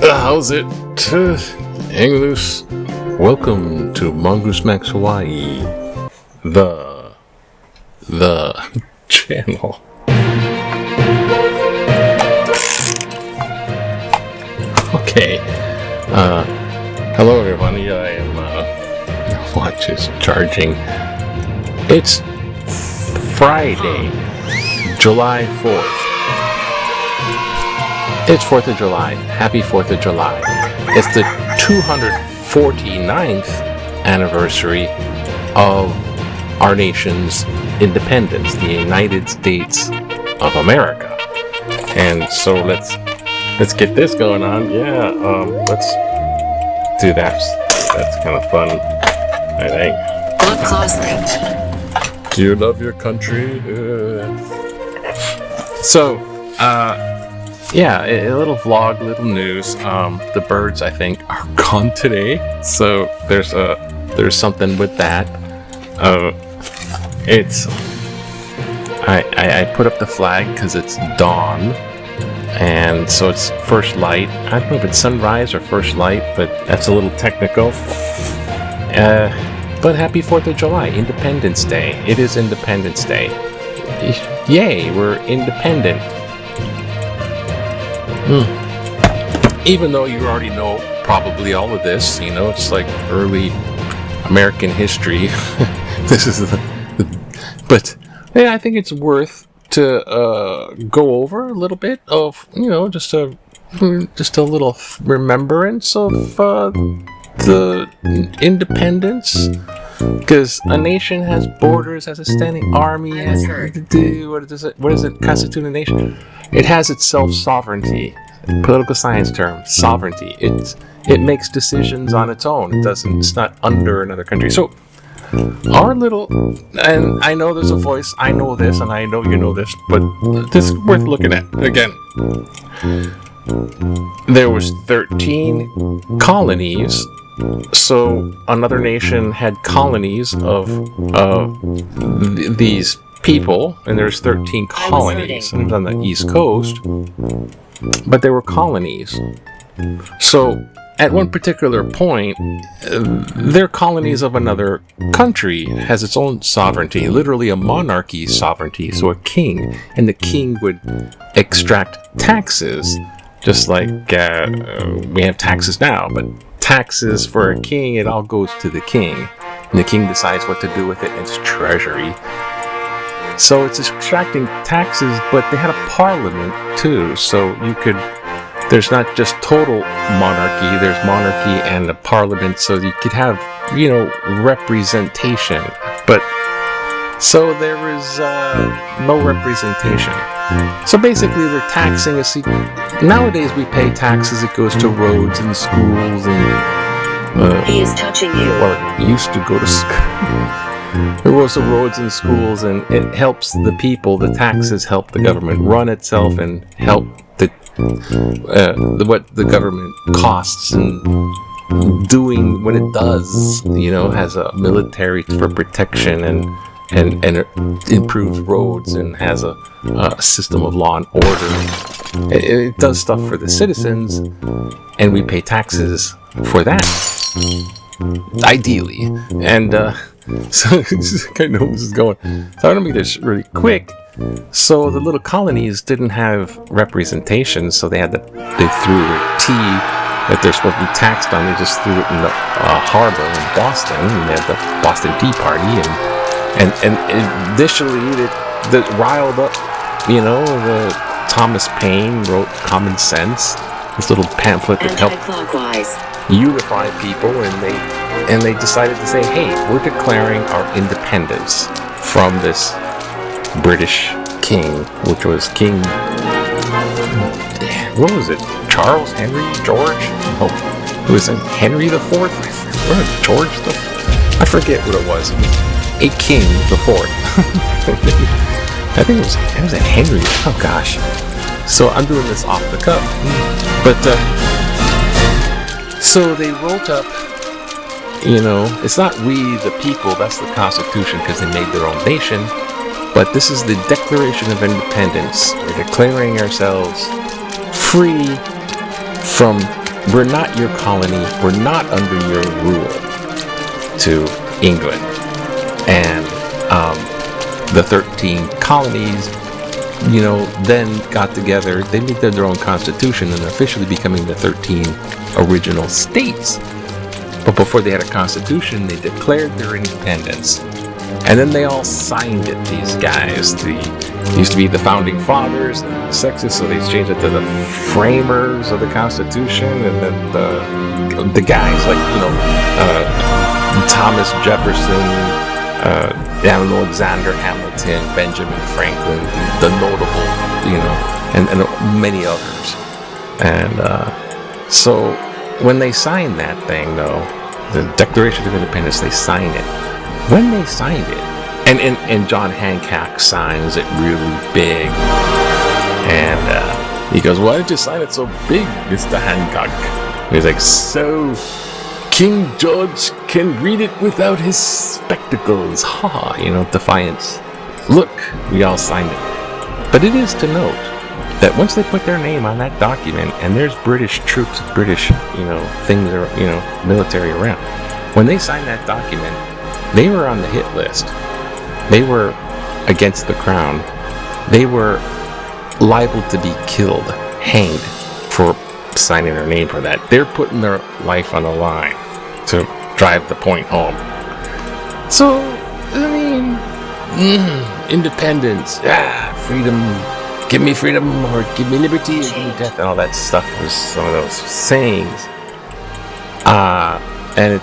How's it, English? Welcome to Mongoose Max Hawaii, the channel. Okay. Hello everybody. I am watch is charging. It's Friday, July 4th. It's 4th of July. Happy 4th of July. It's the 249th anniversary of our nation's independence, the United States of America. And so let's get this going on. Yeah, let's do that. That's kind of fun, I think. Look closely. Do you love your country? So, yeah, a little vlog, little news. The birds, I think, are gone today. So there's something with that. I put up the flag because it's dawn, and so it's first light. I don't know if it's sunrise or first light, but that's a little technical. But happy 4th of July, Independence Day. It is Independence Day. Yay, we're independent. Even though you already know probably all of this, you know, it's like early American history. This is but yeah, I think it's worth to go over a little bit of, you know, just a little remembrance of the independence, because a nation has borders, has a standing army, what does it constitute a nation? It has its self-sovereignty. Political science term, sovereignty. It makes decisions on its own. It's not under another country. So our little, and I know there's a voice, I know this, and I know you know this, but this is worth looking at. Again, there was 13 colonies. So another nation had colonies of these people, and there's 13 colonies, and it was on the East Coast, but they were colonies. So at one particular point, they're colonies of another country, has its own sovereignty, literally a monarchy sovereignty, so a king, and the king would extract taxes, just like we have taxes now, but taxes for a king, it all goes to the king, and the king decides what to do with it. It's treasury. So it's extracting taxes, but they had a parliament too, so there's not just total monarchy, there's monarchy and a parliament, so you could have, you know, representation. But so there is no representation. So basically they're taxing us. Nowadays we pay taxes, it goes to roads and schools and he is touching you. Well, it used to go to school. It goes to roads and schools, and it helps the people. The taxes help the government run itself and help what the government costs and doing what it does. You know, has a military for protection and it improves roads and has a system of law and order. It does stuff for the citizens, and we pay taxes for that, ideally. And so I know this is going. So I'm gonna make this really quick. So the little colonies didn't have representation, so they threw their tea that they're supposed to be taxed on. They just threw it in the harbor in Boston, and they had the Boston Tea Party, and initially that riled up, you know, the Thomas Paine wrote Common Sense, this little pamphlet that helped unify people, and they decided to say, hey, we're declaring our independence from this British king, which was King, what was it? Charles, Henry, George? No, it was Henry the Fourth. George the, I forget what it was. It was a king the Fourth. I think it was a Henry. Oh gosh. So I'm doing this off the cuff. But so they wrote up, it's not we the people, that's the Constitution because they made their own nation, but this is the Declaration of Independence. We're declaring ourselves free from, we're not your colony, we're not under your rule to England. And the 13 colonies, then got together, they made their own constitution and officially becoming the 13 original states. But before they had a constitution, they declared their independence. And then they all signed it, these guys. It used to be the founding fathers and the sexes, so they changed it to the framers of the constitution, and then the guys like, Thomas Jefferson, Alexander Hamilton, Benjamin Franklin, the notable, and many others. And so when they signed that thing, though, the Declaration of Independence, they signed it. When they signed it, and John Hancock signs it really big, and he goes, "Why did you sign it so big, Mr. Hancock?" He's like, "So King George can read it without his spectacles." Ha, defiance. Look, we all signed it. But it is to note that once they put their name on that document, and there's British troops, British, things, military around, when they signed that document, they were on the hit list. They were against the crown. They were liable to be killed, hanged for signing their name for that. They're putting their life on the line to drive the point home. So, independence, freedom, give me freedom, or give me liberty, or give me death, and all that stuff was some of those sayings. And it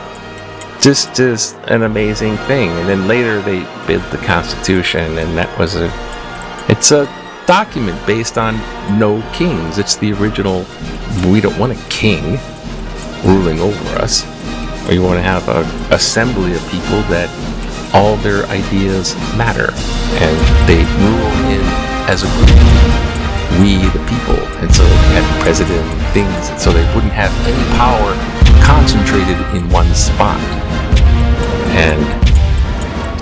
just is an amazing thing. And then later they built the Constitution, and that was it's a document based on no kings. It's the original. We don't want a king ruling over us. We want to have an assembly of people that all their ideas matter, and they rule in as a group. We the people. And so they had president and things, and so they wouldn't have any power concentrated in one spot. And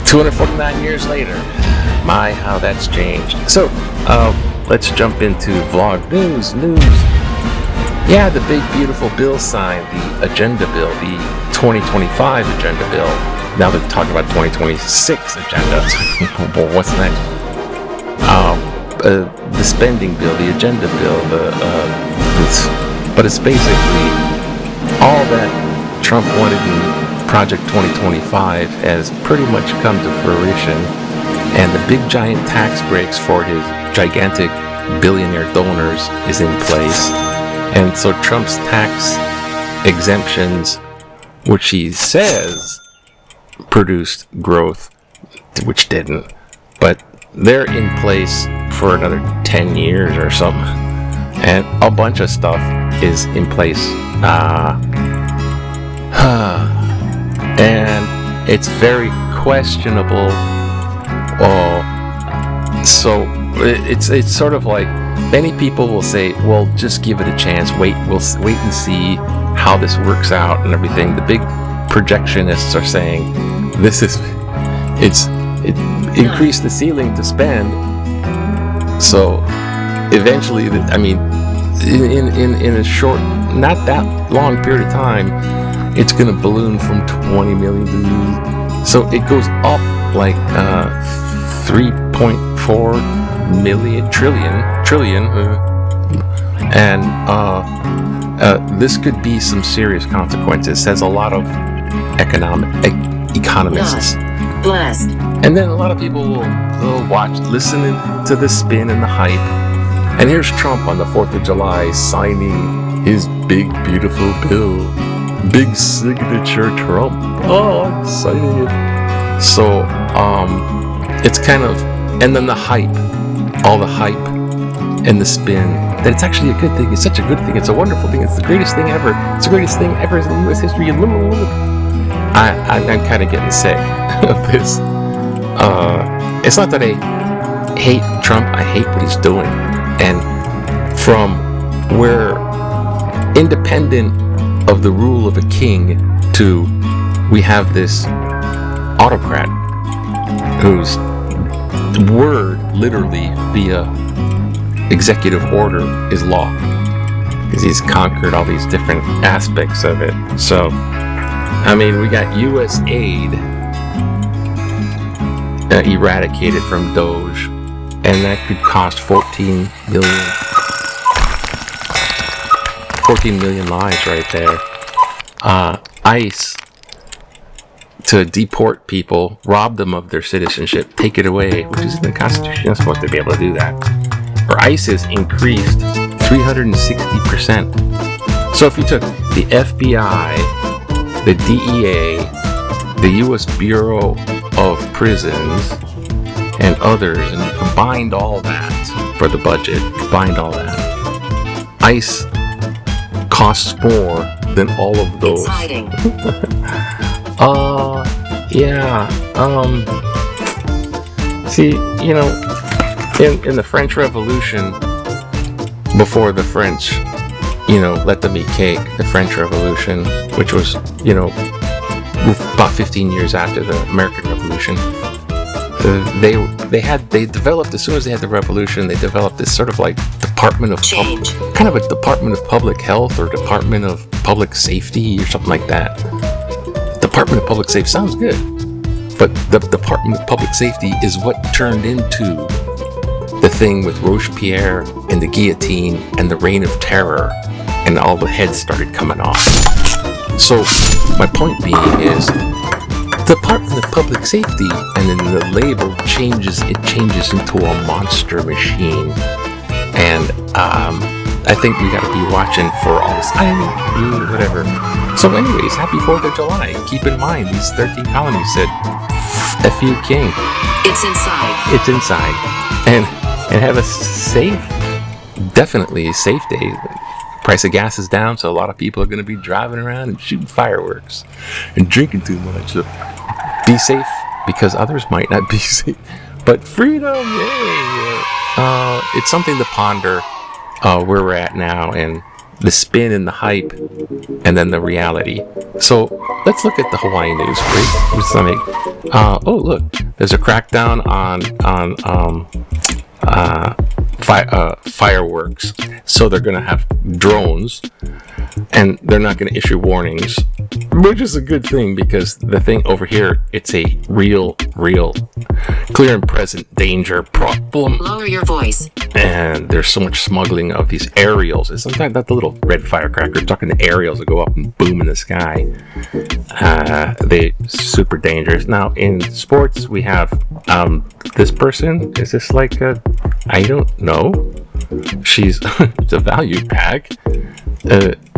249 years later, my, how that's changed. So, let's jump into vlog news. Yeah, the big beautiful bill signed, the agenda bill, the 2025 agenda bill. Now they're talking about 2026 agenda. Well, what's next? The spending bill, the agenda bill, but it's basically all that Trump wanted in Project 2025 has pretty much come to fruition, and the big giant tax breaks for his gigantic billionaire donors is in place. And so Trump's tax exemptions, which he says produced growth, which didn't, but they're in place for another 10 years or something, and a bunch of stuff is in place. And it's very questionable. So it's sort of like, many people will say, well, just give it a chance, we'll wait and see how this works out and everything. The big projectionists are saying it increased the ceiling to spend, so eventually, in a short, not that long period of time, it's going to balloon from 20 million to, so it goes up like 3.4 trillion, and this could be some serious consequences, says a lot of economists. Blessed. And then a lot of people will watch, listen to the spin and the hype. And here's Trump on the 4th of July signing his big, beautiful bill. Big signature Trump. Oh, I'm signing it. So, it's kind of, and then the hype, all the hype and the spin, that it's actually a good thing. It's such a good thing. It's a wonderful thing. It's the greatest thing ever. It's the greatest thing ever in U.S. history. I'm kind of getting sick of this. It's not that I hate Trump. I hate what he's doing. And from where independent of the rule of a king to we have this autocrat whose word literally via executive order is law, because he's conquered all these different aspects of it. So, I mean, we got U.S. aid eradicated from Doge, and that could cost 14 million lives right there. ICE to deport people, rob them of their citizenship, take it away, which is in the Constitution. You're not supposed to be able to do that. Or ICE has increased 360%. So if you took the FBI, the DEA, the U.S. Bureau of Prisons, and others, and you combined all that for the budget, combined all that, ICE costs more than all of those. It's hiding. See, you know, in the French Revolution, before the French, you know, let them eat cake, the French Revolution, which was, you know, about 15 years after the American Revolution, they developed, as soon as they had the revolution, they developed this sort of like Department of kind of a Department of Public Health or Department of Public Safety or something like that. Department of Public Safety sounds good, but the Department of Public Safety is what turned into the thing with Robespierre and the guillotine and the Reign of Terror, and all the heads started coming off. So my point being is, Department of Public Safety, and then the label changes into a monster machine. And I think we gotta be watching for all this, whatever. So anyways, happy 4th of July. Keep in mind, these 13 colonies said, F you king. It's inside. It's inside. And have a safe, definitely a safe day. Price of gas is down, so a lot of people are going to be driving around and shooting fireworks and drinking too much. So be safe, because others might not be safe. But freedom, yay! It's something to ponder where we're at now, and the spin and the hype, and then the reality. So let's look at the Hawaii news. Oh, look, there's a crackdown on fireworks. So they're going to have drones, and they're not going to issue warnings, which is a good thing, because the thing over here, it's a real clear and present danger problem. Lower your voice. And there's so much smuggling of these aerials. It's sometimes not the little red firecrackers, talking to aerials that go up and boom in the sky. They're super dangerous. Now in sports, we have this person. Is this like I don't know. She's it's a value pack.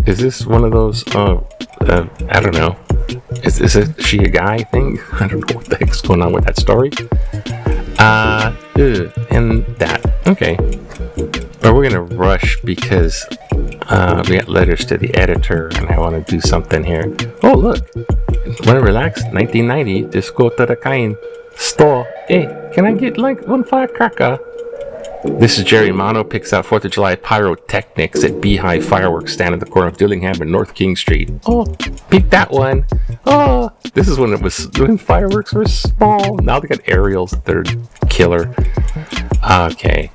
Is this one of those? I don't know. Is she a guy thing? I don't know what the heck's going on with that story. And that. Okay. But we're gonna rush because we got letters to the editor, and I want to do something here. Oh look, want to relax? 1990. Just go to the kind store. Hey, can I get like one firecracker? This is Jerry Mano picks out 4th of July pyrotechnics at Beehive Fireworks stand at the corner of Dillingham and North King Street. Oh, pick that one. Oh, this is when fireworks were small. Now they got aerials that are killer. Okay.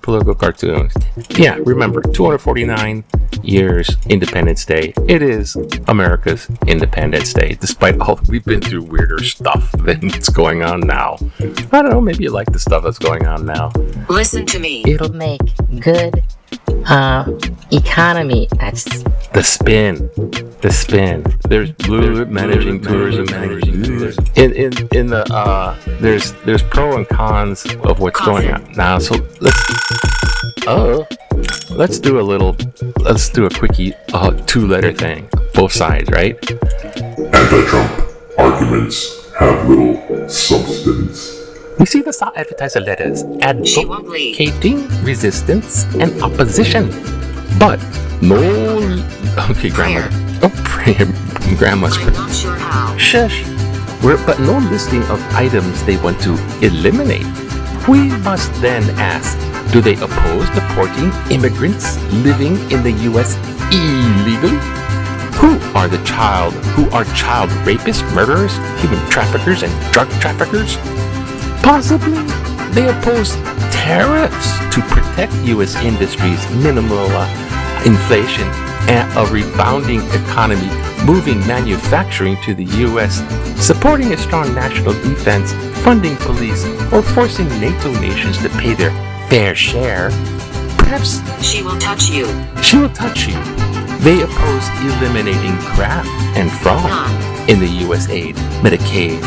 Political cartoons. Yeah, remember, 249 years Independence Day. It is America's Independence Day, despite all we've been through weirder stuff than what's going on now. I don't know, maybe you like the stuff that's going on now. Listen to me. It'll make good economy. That's the spin. There's Blue managing tourism, managing tourism. In the there's pro and cons of what's going on now. So let's do a quickie 2-letter thing. Both sides, right? Anti-Trump arguments have little substance. We see the South advertiser letters She won't leave. advocating resistance and opposition, but no. Okay, grandma. Oh, prayer. Grandma's I'm not sure how. Shush. But no listing of items they want to eliminate. We must then ask, do they oppose deporting immigrants living in the U.S. illegally? Who are child rapists, murderers, human traffickers, and drug traffickers? Possibly they oppose tariffs to protect U.S. industries, minimal inflation, and a rebounding economy, moving manufacturing to the U.S., supporting a strong national defense, funding police, or forcing NATO nations to pay their fair share. Perhaps She will touch you. she will touch you. They oppose eliminating graft and fraud None. in the U.S. aid, Medicaid,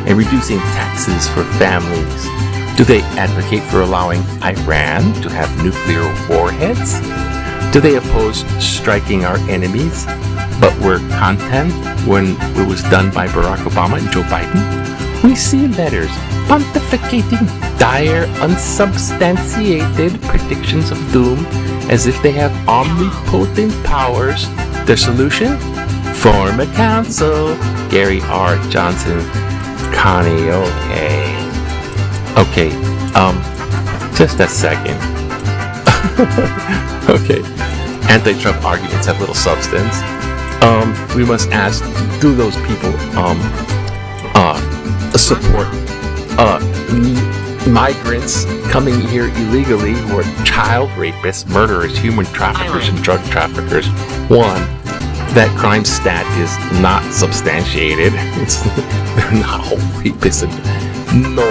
and reducing taxes for families. Do they advocate for allowing Iran to have nuclear warheads? Do they oppose striking our enemies, but were content when it was done by Barack Obama and Joe Biden? We see letters pontificating dire, unsubstantiated predictions of doom as if they have omnipotent powers. Their solution? Form a council. Gary R. Johnson, Connie, okay, just a second. Okay, anti-Trump arguments have little substance. We must ask, do those people support migrants coming here illegally who are child rapists, murderers, human traffickers, and drug traffickers? One, that crime stat is not substantiated. They're not all rapists. No,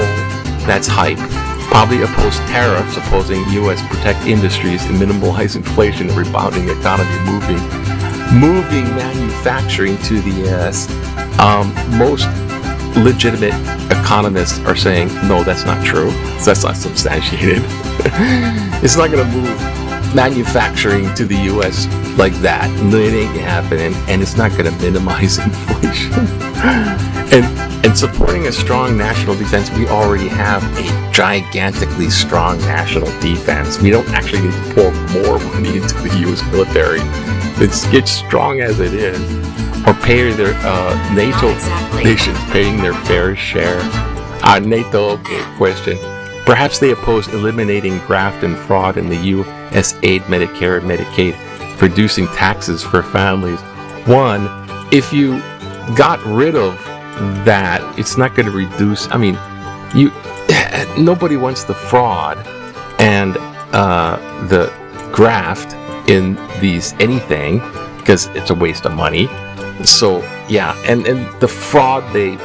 that's hype. Probably oppose tariffs, opposing U.S. protect industries and minimize inflation, and rebounding economy, moving manufacturing to the U.S. Most legitimate economists are saying, no, that's not true. That's not substantiated. It's not going to move manufacturing to the U.S. like that. No, it ain't happening, and it's not going to minimize inflation. And supporting a strong national defense, we already have a gigantically strong national defense. We don't actually need to pour more money into the U.S. military. It's strong as it is. Or pay their NATO nations paying their fair share. NATO, okay, question. Perhaps they oppose eliminating graft and fraud in the U.S. aid, Medicare, and Medicaid, reducing taxes for families. One, if you got rid of that, it's not going to reduce. I mean, nobody wants the fraud and the graft in these anything, because it's a waste of money. So yeah, and the fraud they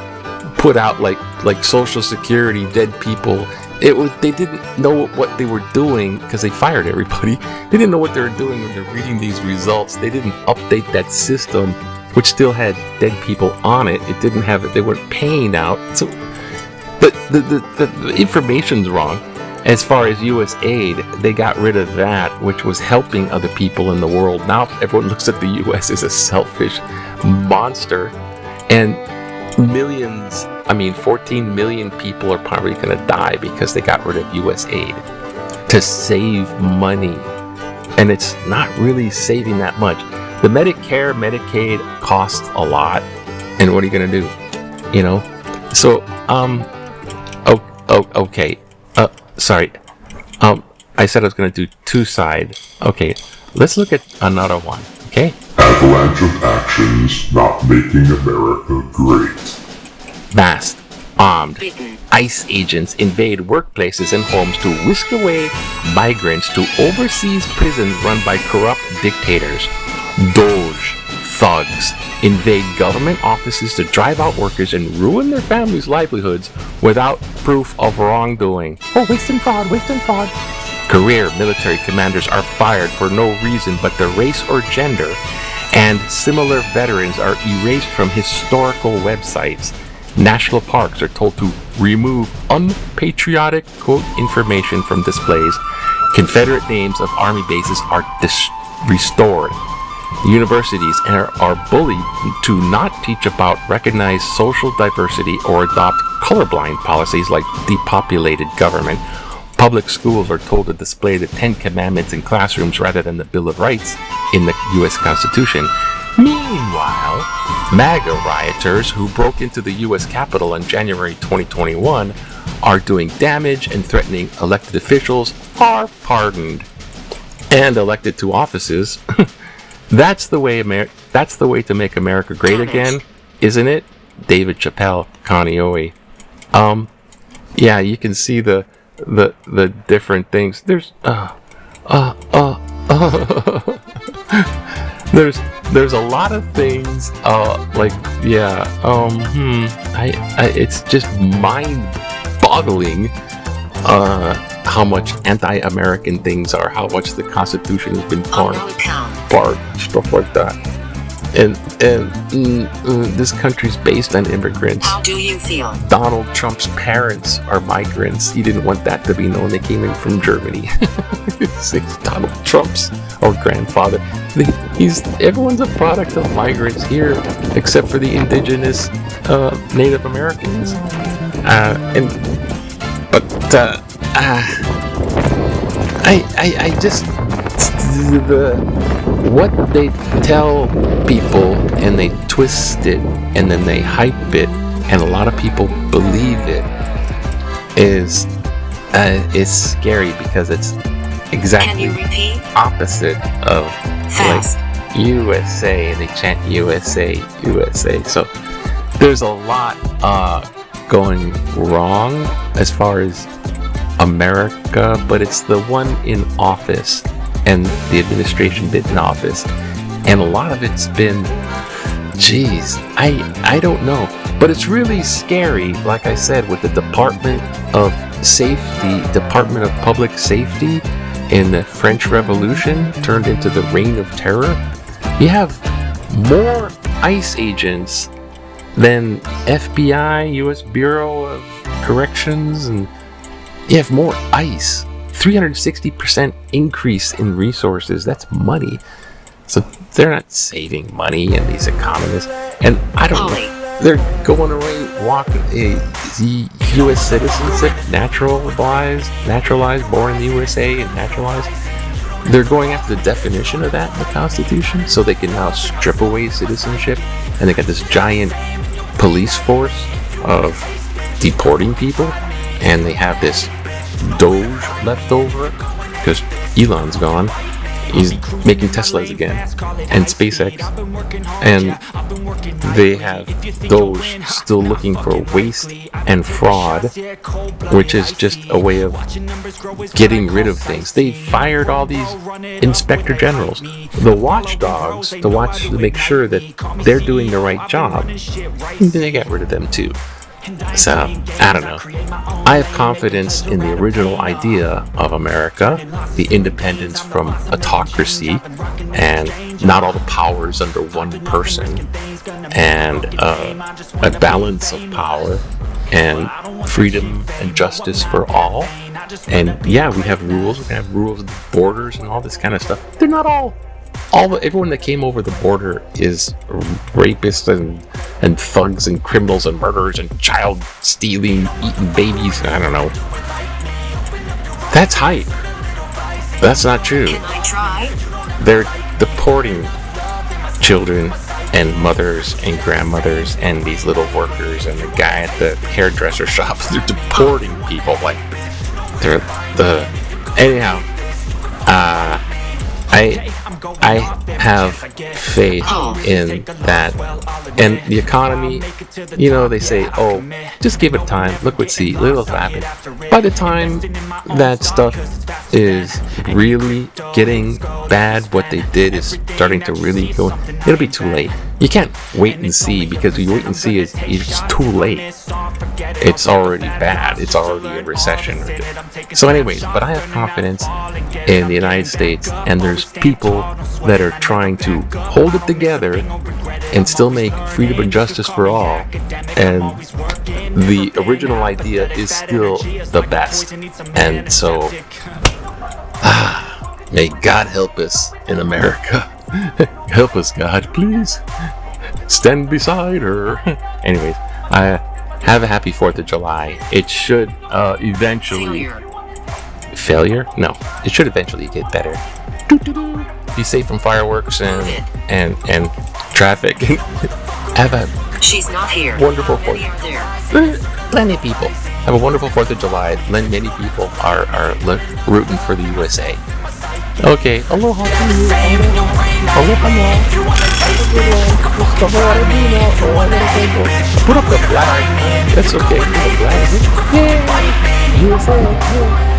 put out, like Social Security, dead people. They didn't know what they were doing because they fired everybody. They didn't know what they were doing when they're reading these results. They didn't update that system, which still had dead people on it. It didn't have it. They weren't paying out. So the information's wrong. As far as U.S. aid, they got rid of that, which was helping other people in the world. Now everyone looks at the U.S. as a selfish monster, and 14 million people are probably going to die because they got rid of U.S. aid to save money, and it's not really saving that much. The Medicare, Medicaid costs a lot, and what are you going to do? You know, so okay. Sorry. I said I was going to do two sides. Okay, let's look at another one. Okay. Avalanche of actions not making America great. Vast, armed ICE agents invade workplaces and homes to whisk away migrants to overseas prisons run by corrupt dictators. Doge thugs invade government offices to drive out workers and ruin their families' livelihoods without proof of wrongdoing. Oh, waste and fraud, waste and fraud. Career military commanders are fired for no reason but their race or gender, and similar veterans are erased from historical websites. National parks are told to remove unpatriotic, quote, information from displays. Confederate names of army bases are restored. Universities are bullied to not teach about recognized social diversity or adopt colorblind policies like depopulated government. Public schools are told to display the 10 Commandments in classrooms rather than the Bill of Rights in the U.S. Constitution. Meanwhile, MAGA rioters who broke into the U.S. Capitol in January 2021 are doing damage and threatening elected officials are pardoned and elected to offices. That's the way to make America great again, isn't it? David Chappelle, Kaneohe. Yeah, you can see the different things. There's there's a lot of things it's just mind-boggling how much anti-American things are, how much the Constitution has been torn apart, stuff like that. And this country's based on immigrants. How do you feel? Donald Trump's parents are migrants. He didn't want that to be known. They came in from Germany. Donald Trump's grandfather. Everyone's a product of migrants here, except for the indigenous Native Americans. What they tell people and they twist it and then they hype it and a lot of people believe it is scary because it's exactly opposite of Fast. like USA. They chant USA, USA. So there's a lot going wrong as far as America, but it's the one in office and the administration been in office, and a lot of it's been, I don't know, but it's really scary. Like I said, with the Department of Public Safety in the French Revolution turned into the Reign of Terror. You have more ICE agents than FBI, U.S. Bureau of Corrections, and you have more ICE. 360% increase in resources. That's money. So they're not saving money, and these economists. And I don't know. They're going away, walking the U.S. citizenship, naturalized, born in the USA and naturalized. They're going after the definition of that in the Constitution, so they can now strip away citizenship. And they got this giant police force of deporting people, and they have this Doge left over because Elon's gone. He's making Teslas again and SpaceX, and they have Doge still looking for waste and fraud, which is just a way of getting rid of things. They fired all these inspector generals, the watchdogs, to make sure that they're doing the right job. And they got rid of them too. So, I don't know. I have confidence in the original idea of America, the independence from autocracy, and not all the powers under one person, and a balance of power, and freedom and justice for all. And yeah, we have rules. We have rules of the borders and all this kind of stuff. They're not everyone that came over the border is rapists and thugs and criminals and murderers and child stealing, eating babies. I don't know. That's hype. That's not true. Can I try? They're deporting children and mothers and grandmothers and these little workers and the guy at the hairdresser shop. They're deporting people like they're the anyhow. I have faith in that, and the economy. You know, they say, "Oh, just give it time. Look what'll happen." By the time that stuff is really getting bad, what they did is starting to really go. It'll be too late. You can't wait and see, because you wait and see it's too late. It's already bad. It's already a recession. So, anyways, but I have confidence in the United States, and there's people that are trying to hold it together and still make freedom and justice for all, and the original idea is still the best. And so may God help us in America. Help us, God, please. Stand beside her. Anyways, Have a happy 4th of July. It should eventually... Failure? No. It should eventually get better. Be safe from fireworks and traffic. Have a She's not here. wonderful Many 4th. are there. Plenty of people. Have a wonderful 4th of July. Many people are rooting for the USA. Okay. Aloha to you. Aloha now. Put up the flag. That's okay. Put the flag. Yay! USA.